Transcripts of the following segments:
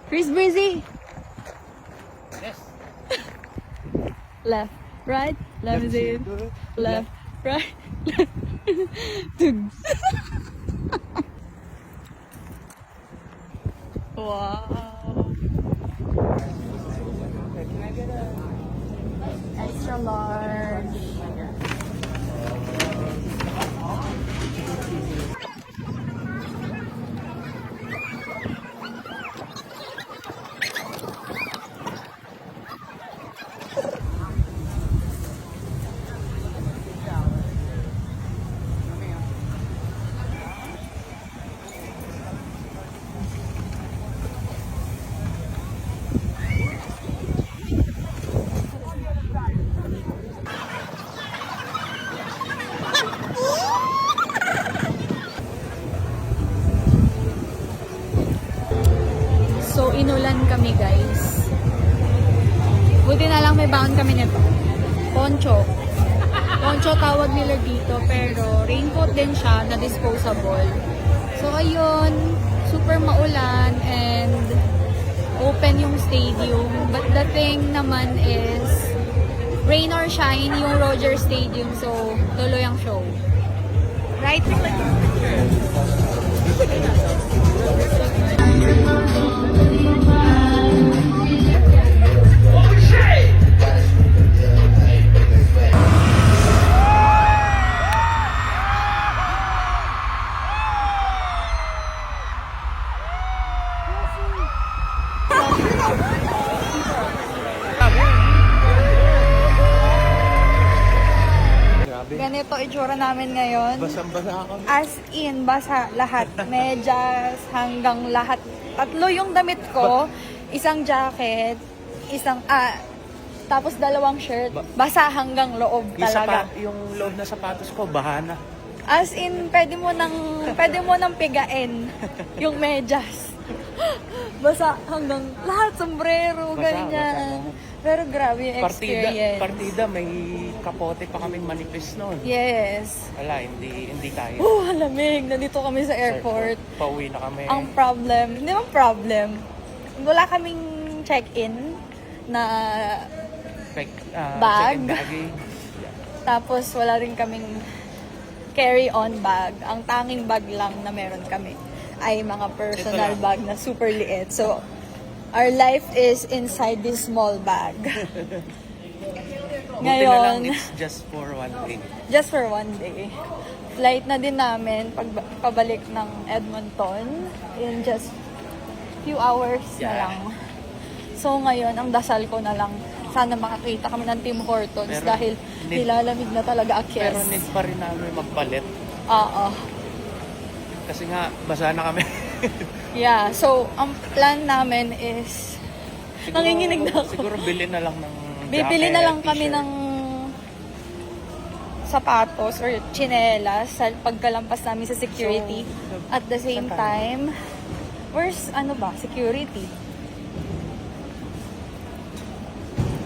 Chris Breezy. Yes. Left, right, left, left, right, left. Tugs. Wow. Extra large. So, inulan kami, guys. Buti na lang may baon kami nito. Poncho. Poncho tawag nila dito, pero raincoat din siya na disposable. So, ayun. Super maulan and open yung stadium. But the thing naman is, rain or shine yung Rogers Stadium. So, tuloy ang show. Right? Ganito itsura namin ngayon. Basang-basa ako. As in, basa lahat. Medyas hanggang lahat. Tatlo yung damit ko. Isang jacket, tapos dalawang shirt. Basa hanggang loob talaga. Yung loob na sapatos ko, bahana. As in, pwede mo nang pigain yung medyas. Basa hanggang lahat, sombrero, ganyan. Pero grabe yung experience. Partida, may kapote pa kaming manipis noon. Yes. Wala, hindi tayo. Lamig. Nandito kami sa airport. Pauwi na kami. Ang problem, hindi naman problem. Wala kaming check-in na bag. Check-in bagging. Tapos wala rin kaming carry-on bag. Ang tanging bag lang na meron kami ay mga personal bag na super liit. So, our life is inside this small bag. Buti na lang, Ngayon, it's just for one day. just for one day. Flight na din namin pabalik ng Edmonton in just few hours na Yeah. lang. So ngayon, ang dasal ko na lang, sana makakita kami ng Tim Hortons Pero dahil nilalamig na talaga akis. Pero need pa rin namin magpalit. Oo. Kasi nga, basa na kami. Yeah, so ang plan namin is, nanginginig na ako. Siguro bili na lang ng Bibili jacket, na lang kami t-shirt. ng sapatos or tsinelas sa pagkalampas namin sa security. So, At the same time, where's security?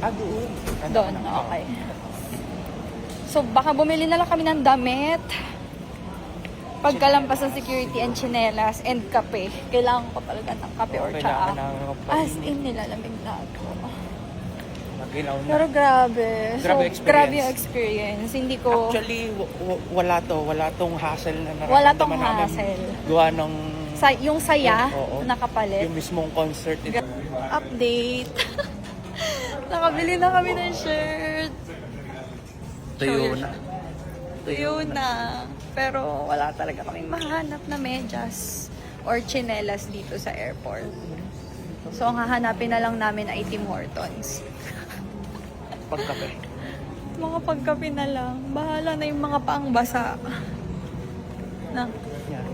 Doon. Doon, okay. So baka bumili na lang kami ng damit. Pagkalampas ng security and tsinelas and kape. Kailangan ko talaga ng kape or tsaa. As in, nilalamig na ako. Magilaw na. Pero grabe. Grabe So, grabe yung experience. Hindi ko... Actually, wala tong hassle na nararamdaman Wala tong namin. hassle. Gawa ng... yung saya, Oo. nakapalit. Yung mismong concert. Update. Nakabili na kami ng shirt. Tuyo na. Tuyo na. Pero wala talaga kaming mahanap na medyas or tsinelas dito sa airport. So, ang hahanapin na lang namin ay Tim Hortons. Pagkape. Mga pagkape na lang. Bahala na yung mga paang basa. Na. Yan.